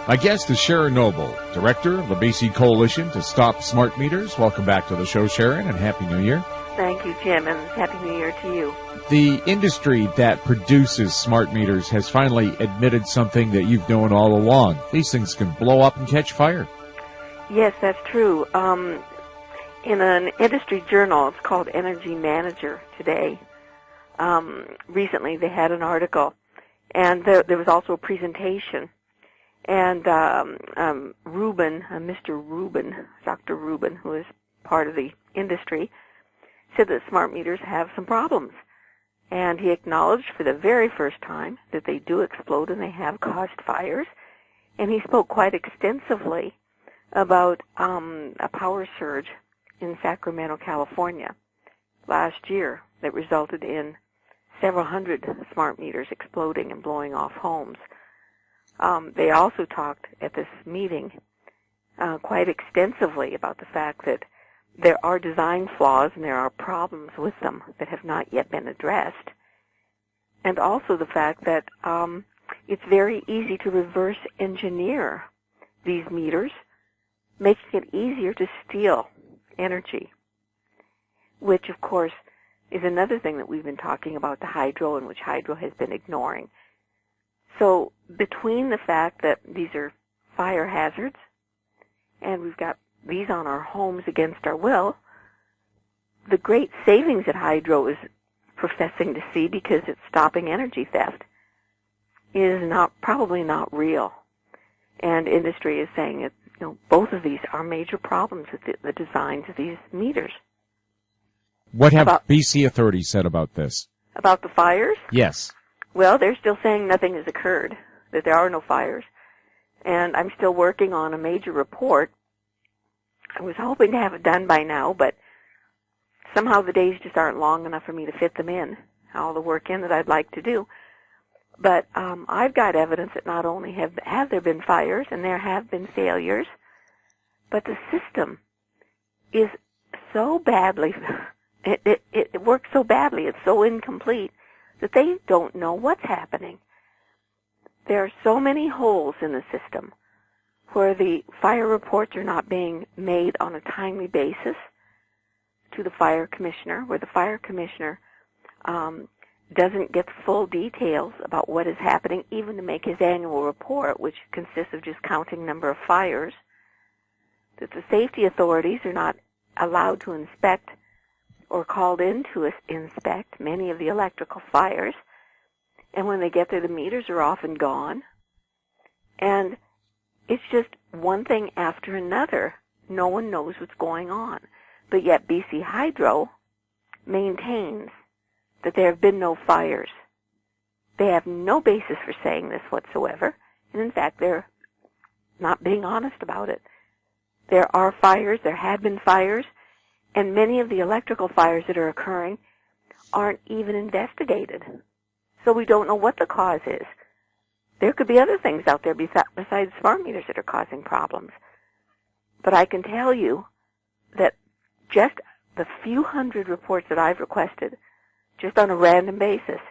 My guest is Sharon Noble, Director of the BC Coalition to Stop Smart Meters. Welcome back to the show, Sharon, and Happy New Year. Thank you, Jim, and Happy New Year to you. The industry that produces smart meters has finally admitted something that you've known all along. These things can blow up and catch fire. Yes, that's true. In an industry journal, it's called Energy Manager today, recently they had an article, and there was also a presentation. And Rubin, Mr. Rubin, Dr. Rubin, who is part of the industry, said that smart meters have some problems. And he acknowledged for the very first time that they do explode and they have caused fires. And he spoke quite extensively about a power surge in Sacramento, California last year that resulted in several hundred smart meters exploding and blowing off homes. They also talked at this meeting quite extensively about the fact that there are design flaws and there are problems with them that have not yet been addressed, and also the fact that it's very easy to reverse engineer these meters, making it easier to steal energy, which, of course, is another thing that we've been talking about, the hydro, and which hydro has been ignoring. So between the fact that these are fire hazards and we've got these on our homes against our will, the great savings that hydro is professing to see because it's stopping energy theft is probably not real. And industry is saying that both of these are major problems with the designs of these meters. What have BC authorities said about this? About the fires? Yes. Well, they're still saying nothing has occurred, that there are no fires. And I'm still working on a major report. I was hoping to have it done by now, but somehow the days just aren't long enough for me to fit them in, all the work in that I'd like to do. But I've got evidence that not only have there been fires and there have been failures, but the system is so badly, it works so badly, it's so incomplete, that they don't know what's happening. There are so many holes in the system where the fire reports are not being made on a timely basis to the fire commissioner, where the fire commissioner doesn't get full details about what is happening, even to make his annual report, which consists of just counting number of fires, that the safety authorities are not allowed to inspect or called in to inspect many of the electrical fires. And when they get there, the meters are often gone. And it's just one thing after another. No one knows what's going on. But yet BC Hydro maintains that there have been no fires. They have no basis for saying this whatsoever. And in fact, they're not being honest about it. There are fires. There have been fires. And many of the electrical fires that are occurring aren't even investigated. So we don't know what the cause is. There could be other things out there besides smart meters that are causing problems. But I can tell you that just the few hundred reports that I've requested, just on a random basis,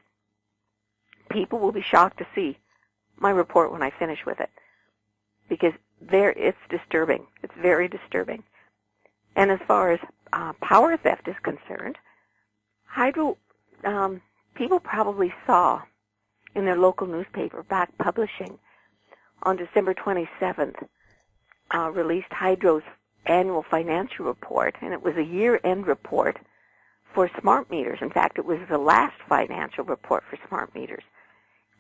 people will be shocked to see my report when I finish with it. Because it's disturbing. It's very disturbing. And as far as power theft is concerned, hydro, people probably saw in their local newspaper, Back Publishing, on December 27th, released Hydro's annual financial report, and it was a year-end report for smart meters. In fact, it was the last financial report for smart meters.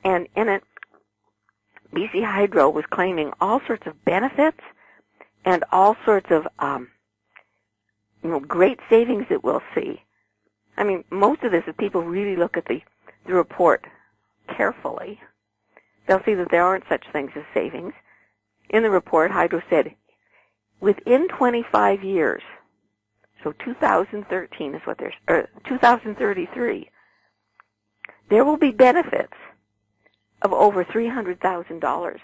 And in it, BC Hydro was claiming all sorts of benefits and all sorts of great savings that we'll see. I mean, most of this, if people really look at the report carefully, they'll see that there aren't such things as savings. In the report, Hydro said, within 25 years, so 2013 is what 2033, there will be benefits of over $300,000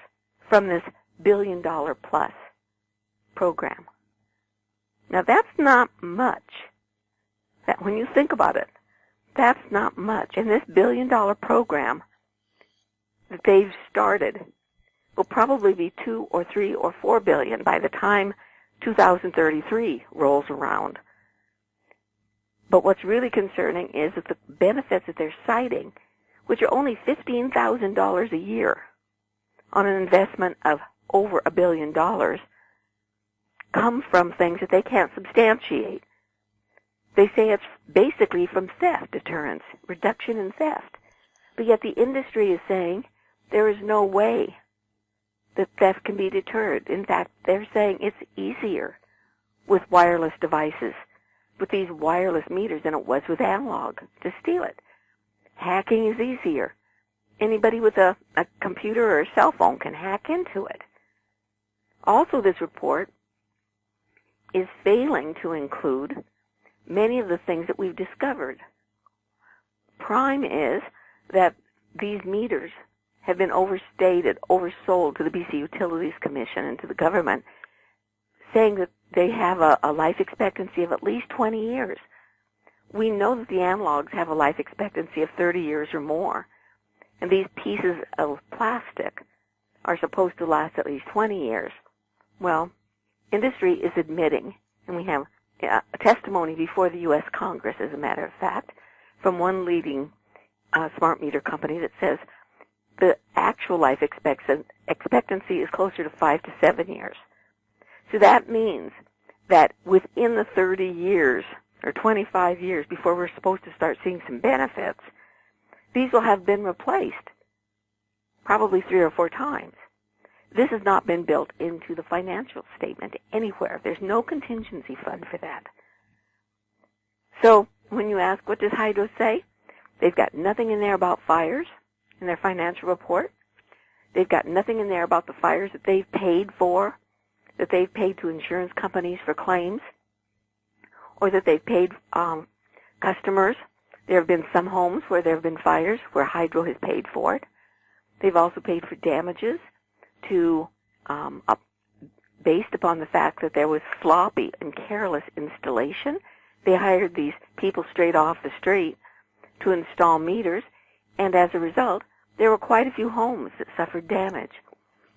from this billion-dollar-plus program. Now, that's not much. That when you think about it, That's not much. And this billion-dollar program that they've started will probably be 2 or 3 or 4 billion by the time 2033 rolls around. But what's really concerning is that the benefits that they're citing, which are only $15,000 a year on an investment of over $1 billion, come from things that they can't substantiate. They say it's basically from theft deterrence, reduction in theft. But yet the industry is saying there is no way that theft can be deterred. In fact, they're saying it's easier with wireless devices, with these wireless meters, than it was with analog to steal it. Hacking is easier. Anybody with a computer or a cell phone can hack into it. Also, this report is failing to include many of the things that we've discovered. Prime is that these meters have been overstated, oversold to the BC Utilities Commission and to the government, saying that they have a life expectancy of at least 20 years. We know that the analogs have a life expectancy of 30 years or more, and these pieces of plastic are supposed to last at least 20 years. Well, industry is admitting, and we have a testimony before the U.S. Congress, as a matter of fact, from one leading smart meter company that says the actual life expectancy is closer to 5 to 7 years. So that means that within the 30 years or 25 years before we're supposed to start seeing some benefits, these will have been replaced probably 3 or 4 times. This has not been built into the financial statement anywhere. There's no contingency fund for that. So when you ask, what does Hydro say? They've got nothing in there about fires in their financial report. They've got nothing in there about the fires that they've paid for, that they've paid to insurance companies for claims, or that they've paid customers. There have been some homes where there have been fires where Hydro has paid for it. They've also paid for damages to based upon the fact that there was sloppy and careless installation. They hired these people straight off the street to install meters, and as a result, there were quite a few homes that suffered damage,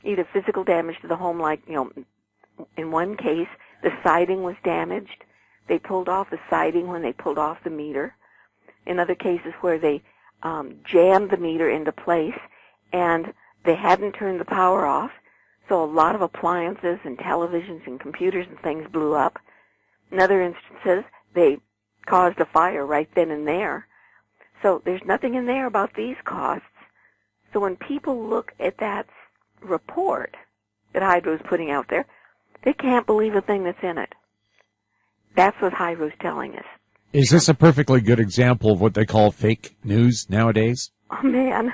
either physical damage to the home, like, in one case, the siding was damaged. They pulled off the siding when they pulled off the meter. In other cases where they jammed the meter into place and they hadn't turned the power off, so a lot of appliances and televisions and computers and things blew up. In other instances, they caused a fire right then and there. So there's nothing in there about these costs. So when people look at that report that Hydro's putting out there, they can't believe a thing that's in it. That's what Hydro's telling us. Is this a perfectly good example of what they call fake news nowadays? Oh, man.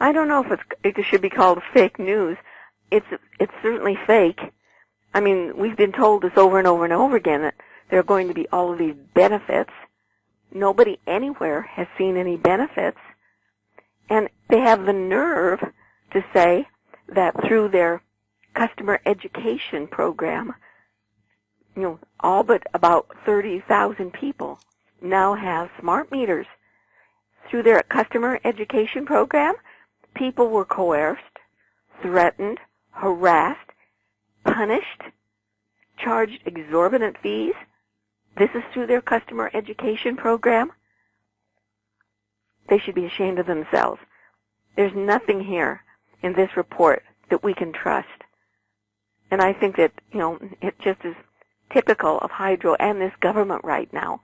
I don't know if it should be called fake news. It's certainly fake. I mean, we've been told this over and over and over again that there are going to be all of these benefits. Nobody anywhere has seen any benefits. And they have the nerve to say that through their customer education program, all but about 30,000 people now have smart meters. Through their customer education program, people were coerced, threatened, harassed, punished, charged exorbitant fees. This is through their customer education program. They should be ashamed of themselves. There's nothing here in this report that we can trust. And I think that, it just is typical of Hydro and this government right now,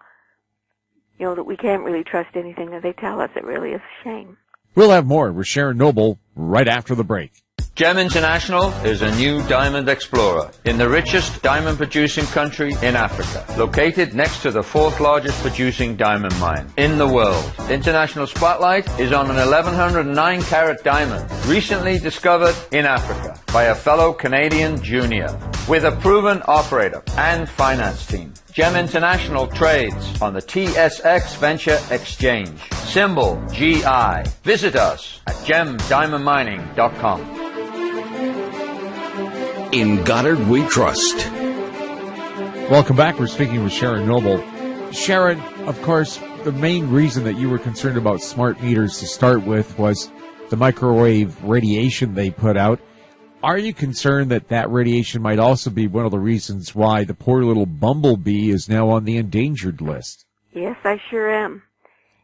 that we can't really trust anything that they tell us. It really is a shame. We'll have more with Sharon Noble right after the break. Gem International is a new diamond explorer in the richest diamond-producing country in Africa, located next to the 4th largest producing diamond mine in the world. International Spotlight is on an 1109-carat diamond recently discovered in Africa by a fellow Canadian junior with a proven operator and finance team. Gem International trades on the TSX Venture Exchange, symbol GI. Visit us at gemdiamondmining.com. In Goddard we trust. Welcome back. We're speaking with Sharon Noble. Sharon, of course, the main reason that you were concerned about smart meters to start with was the microwave radiation they put out. Are you concerned that that radiation might also be one of the reasons why the poor little bumblebee is now on the endangered list? Yes, I sure am.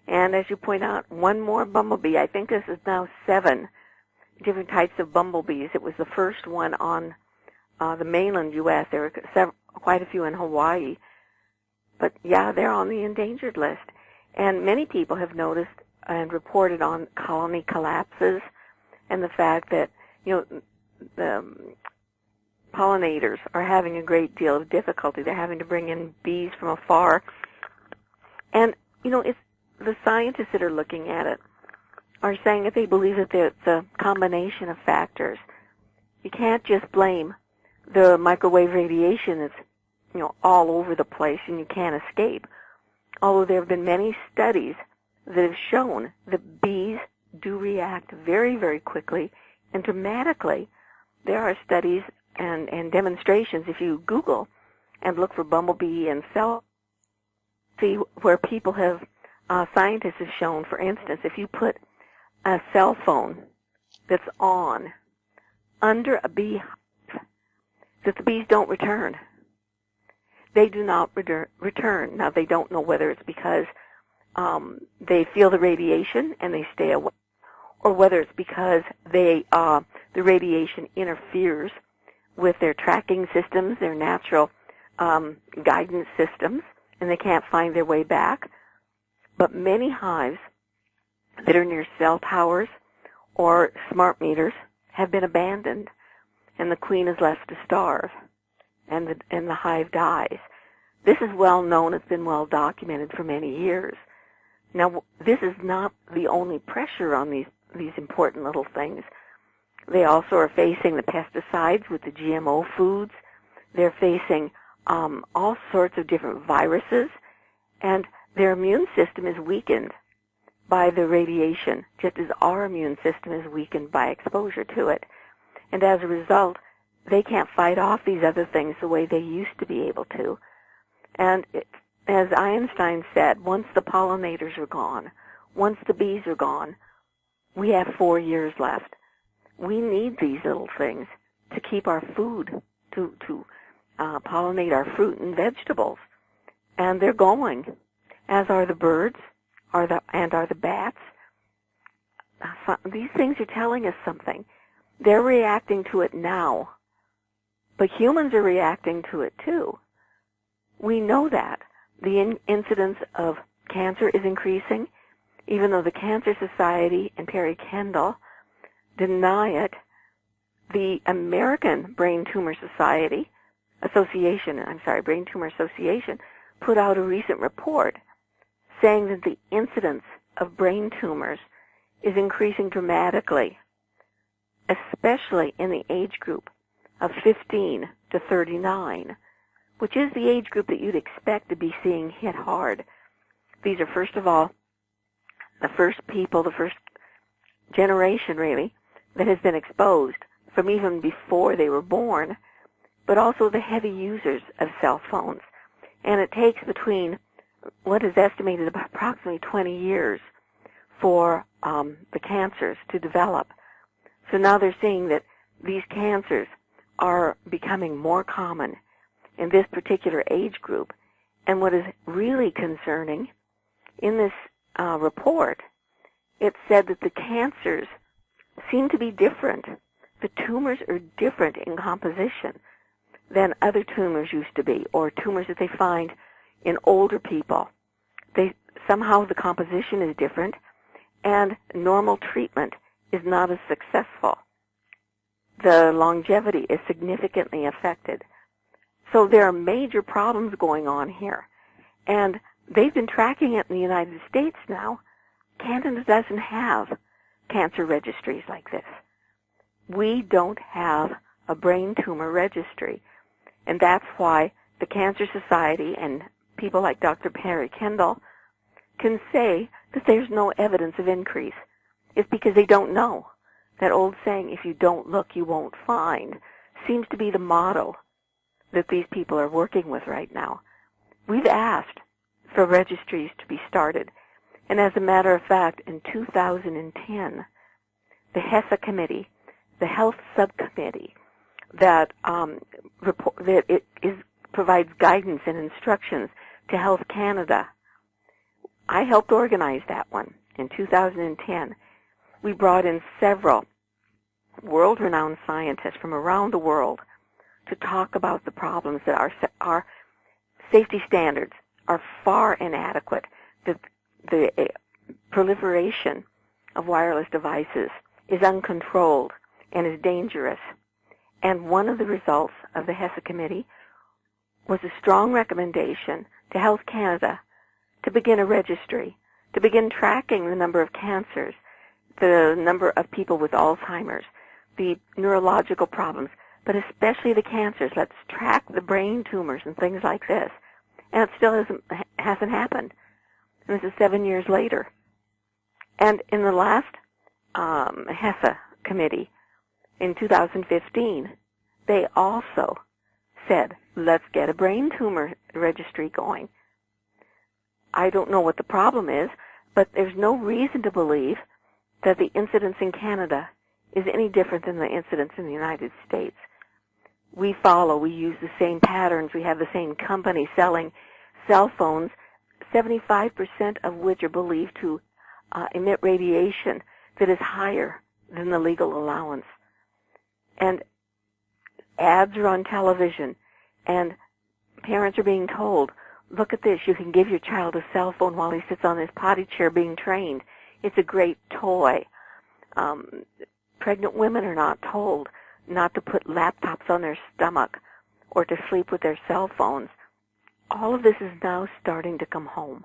And as you point out, one more bumblebee. I think this is now 7 different types of bumblebees. It was the first one on the mainland U.S. There were quite a few in Hawaii. But, yeah, they're on the endangered list. And many people have noticed and reported on colony collapses and the fact that, the pollinators are having a great deal of difficulty. They're having to bring in bees from afar. And, it's the scientists that are looking at it are saying that they believe that it's a combination of factors. You can't just blame the microwave radiation that's, all over the place and you can't escape. Although there have been many studies that have shown that bees do react very, very quickly and dramatically. There are studies and demonstrations, if you Google and look for bumblebee and cell, see where people have, scientists have shown, for instance, if you put a cell phone that's on under a bee hive, that the bees don't return. They do not return. Now, they don't know whether it's because they feel the radiation and they stay away, or whether it's because the radiation interferes with their tracking systems, their natural guidance systems, and they can't find their way back. But many hives that are near cell towers or smart meters have been abandoned, and the queen is left to starve, and the hive dies. This is well known. It's been well documented for many years. Now, this is not the only pressure on these important little things. They also are facing the pesticides with the GMO foods. They're facing all sorts of different viruses, and their immune system is weakened by the radiation, just as our immune system is weakened by exposure to it. And as a result, they can't fight off these other things the way they used to be able to. And as Einstein said, once the pollinators are gone, once the bees are gone, we have 4 years left. We need these little things to keep our food, to pollinate our fruit and vegetables. And they're going, as are the birds, are the bats. These things are telling us something. They're reacting to it now, but humans are reacting to it too. We know that. The incidence of cancer is increasing, even though the Cancer Society and Perry Kendall deny it. The American Brain Tumor Association, put out a recent report saying that the incidence of brain tumors is increasing dramatically, especially in the age group of 15 to 39, which is the age group that you'd expect to be seeing hit hard. These are, first of all, the first people, the first generation, really, that has been exposed from even before they were born, but also the heavy users of cell phones. And it takes between what is estimated about approximately 20 years for the cancers to develop. So now they're seeing that these cancers are becoming more common in this particular age group. And what is really concerning, in this report, it said that the cancers seem to be different. The tumors are different in composition than other tumors used to be, or tumors that they find in older people. Somehow the composition is different, and normal treatment is not as successful. The longevity is significantly affected. So there are major problems going on here. And they've been tracking it in the United States now. Canada doesn't have cancer registries like this. We don't have a brain tumor registry. And that's why the Cancer Society and people like Dr. Perry Kendall can say that there's no evidence of increase. It's because they don't know. That old saying, if you don't look, you won't find, seems to be the motto that these people are working with right now. We've asked for registries to be started. And as a matter of fact, in 2010, the HESA committee, the health subcommittee that provides guidance and instructions to Health Canada, I helped organize that one in 2010. We brought in several world-renowned scientists from around the world to talk about the problems that our safety standards are far inadequate, that the proliferation of wireless devices is uncontrolled and is dangerous. And one of the results of the HESA committee was a strong recommendation to Health Canada to begin a registry, to begin tracking the number of cancers, the number of people with Alzheimer's, the neurological problems, but especially the cancers. Let's track the brain tumors and things like this. And it still hasn't happened. And this is 7 years later. And in the last HESA committee in 2015, they also said, let's get a brain tumor registry going. I don't know what the problem is, but there's no reason to believe that the incidence in Canada is any different than the incidence in the United States. We use the same patterns, we have the same company selling cell phones, 75% of which are believed to emit radiation that is higher than the legal allowance. And ads are on television, and parents are being told, look at this, you can give your child a cell phone while he sits on his potty chair being trained. It's a great toy. Pregnant women are not told not to put laptops on their stomach or to sleep with their cell phones. All of this is now starting to come home.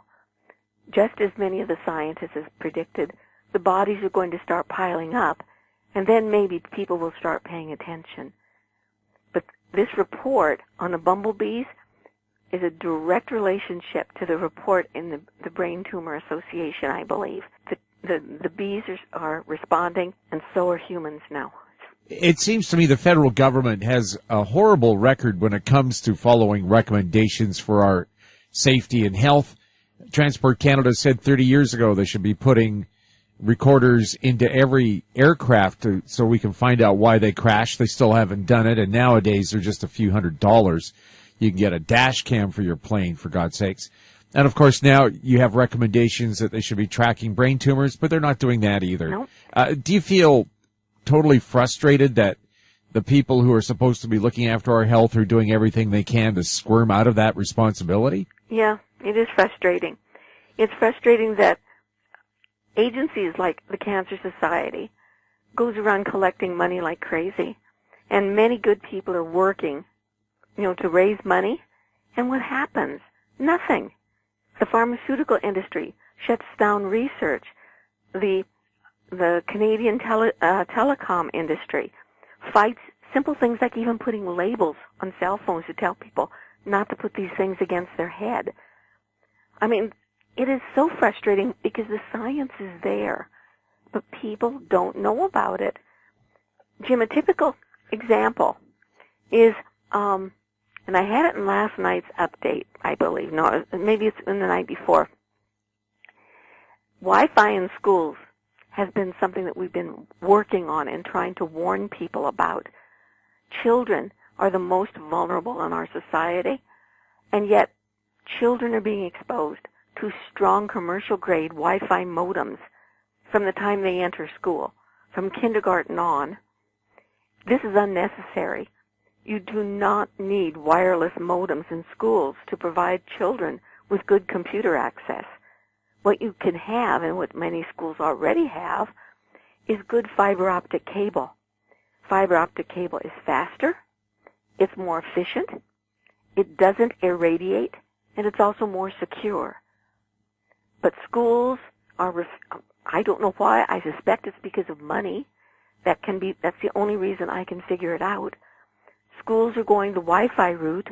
Just as many of the scientists have predicted, the bodies are going to start piling up, and then maybe people will start paying attention. But this report on the bumblebees is a direct relationship to the report in the Brain Tumor Association, I believe. The bees are responding, and so are humans now. It seems to me the federal government has a horrible record when it comes to following recommendations for our safety and health. Transport Canada said 30 years ago they should be putting recorders into every aircraft so we can find out why they crashed. They still haven't done it, and nowadays they're just a few $100s. You can get a dash cam for your plane, for God's sakes. And, of course, now you have recommendations that they should be tracking brain tumors, but they're not doing that either. Nope. Do you feel totally frustrated that the people who are supposed to be looking after our health are doing everything they can to squirm out of that responsibility? Yeah, it is frustrating. It's frustrating that agencies like the Cancer Society goes around collecting money like crazy, and many good people are working, to raise money, and what happens? Nothing. The pharmaceutical industry shuts down research. The Canadian telecom industry fights simple things like even putting labels on cell phones to tell people not to put these things against their head. I mean, it is so frustrating because the science is there, but people don't know about it. Jim, a typical example is, and I had it in last night's update, I believe. No, maybe it's in the night before. Wi-Fi in schools has been something that we've been working on and trying to warn people about. Children are the most vulnerable in our society, and yet children are being exposed to strong commercial-grade Wi-Fi modems from the time they enter school, from kindergarten on. This is unnecessary. You do not need wireless modems in schools to provide children with good computer access. What you can have, and what many schools already have, is good fiber optic cable. Fiber optic cable is faster, it's more efficient, it doesn't irradiate, and it's also more secure. But schools are, I don't know why, I suspect it's because of money. That's the only reason I can figure it out. Schools are going the Wi-Fi route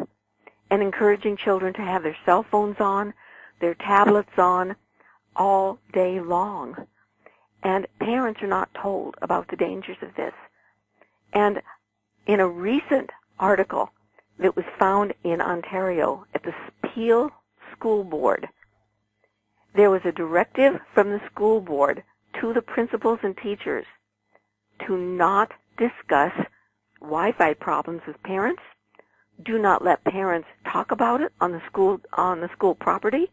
and encouraging children to have their cell phones on, their tablets on, all day long. And parents are not told about the dangers of this. And in a recent article that was found in Ontario at the Peel School Board, there was a directive from the school board to the principals and teachers to not discuss Wi-Fi problems with parents. Do not let parents talk about it on the school property,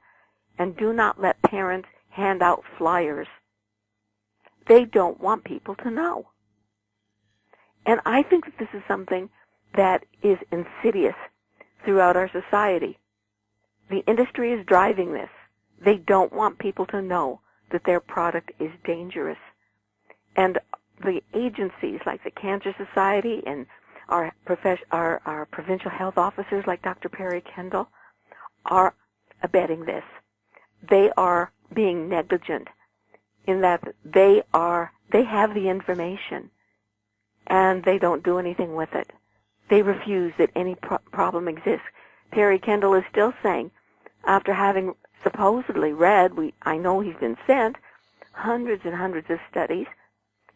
and do not let parents hand out flyers. They don't want people to know. And I think that this is something that is insidious throughout our society. The industry is driving this. They don't want people to know that their product is dangerous. And the agencies like the Cancer Society and our provincial health officers like Dr. Perry Kendall are abetting this. They are being negligent in that they have the information and they don't do anything with it. They refuse that any problem exists. Perry Kendall is still saying, after having supposedly read, I know he's been sent hundreds and hundreds of studies,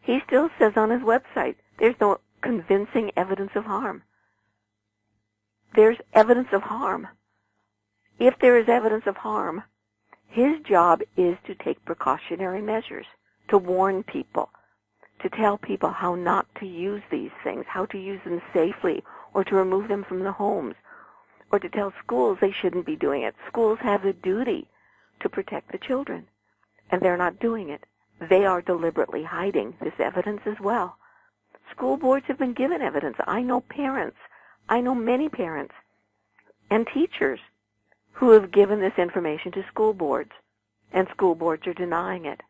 he still says on his website, there's no convincing evidence of harm. There's evidence of harm. If there is evidence of harm, his job is to take precautionary measures, to warn people, to tell people how not to use these things, how to use them safely, or to remove them from the homes, or to tell schools they shouldn't be doing it. Schools have the duty to protect the children, and they're not doing it. They are deliberately hiding this evidence as well. School boards have been given evidence. I know parents, I know many parents and teachers who have given this information to school boards, and school boards are denying it.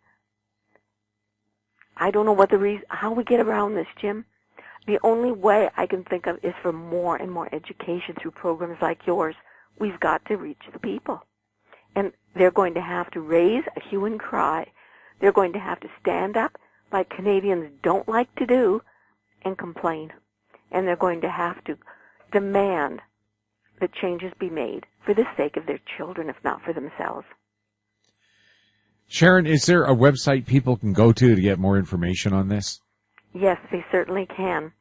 I don't know what the reason, how we get around this, Jim. The only way I can think of is for more and more education through programs like yours. We've got to reach the people. And they're going to have to raise a hue and cry. They're going to have to stand up like Canadians don't like to do and complain. And they're going to have to demand that changes be made for the sake of their children, if not for themselves. Sharon, is there a website people can go to get more information on this? Yes, they certainly can.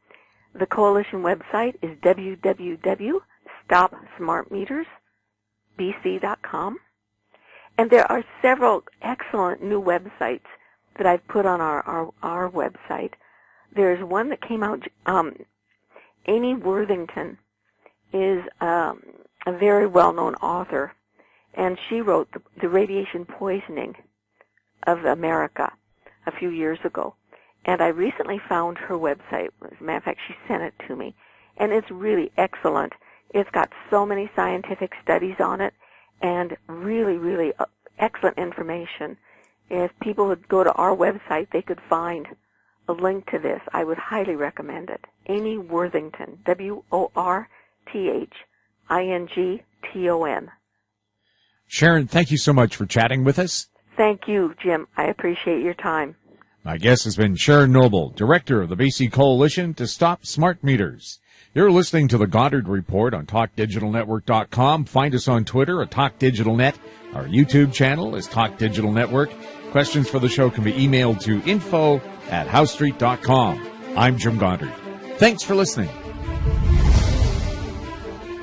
The coalition website is www.stopsmartmetersbc.com. And there are several excellent new websites that I've put on our website. There's one that came out, Amy Worthington is a very well-known author, and she wrote the Radiation Poisoning of America a few years ago. And I recently found her website. As a matter of fact, she sent it to me. And it's really excellent. It's got so many scientific studies on it and really, really excellent information. If people would go to our website, they could find a link to this. I would highly recommend it. Amy Worthington, WORTHINGTON. Sharon, thank you so much for chatting with us. Thank you, Jim. I appreciate your time. My guest has been Sharon Noble, Director of the BC Coalition to Stop Smart Meters. You're listening to the Goddard Report on TalkDigitalNetwork.com. Find us on Twitter at TalkDigitalNet. Our YouTube channel is Talk Digital Network. Questions for the show can be emailed to info@HowStreet.com. I'm Jim Goddard. Thanks for listening.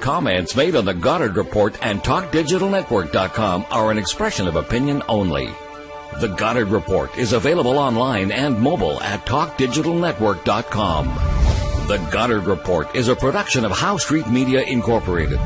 Comments made on the Goddard Report and TalkDigitalNetwork.com are an expression of opinion only. The Goddard Report is available online and mobile at TalkDigitalNetwork.com. The Goddard Report is a production of How Street Media Incorporated.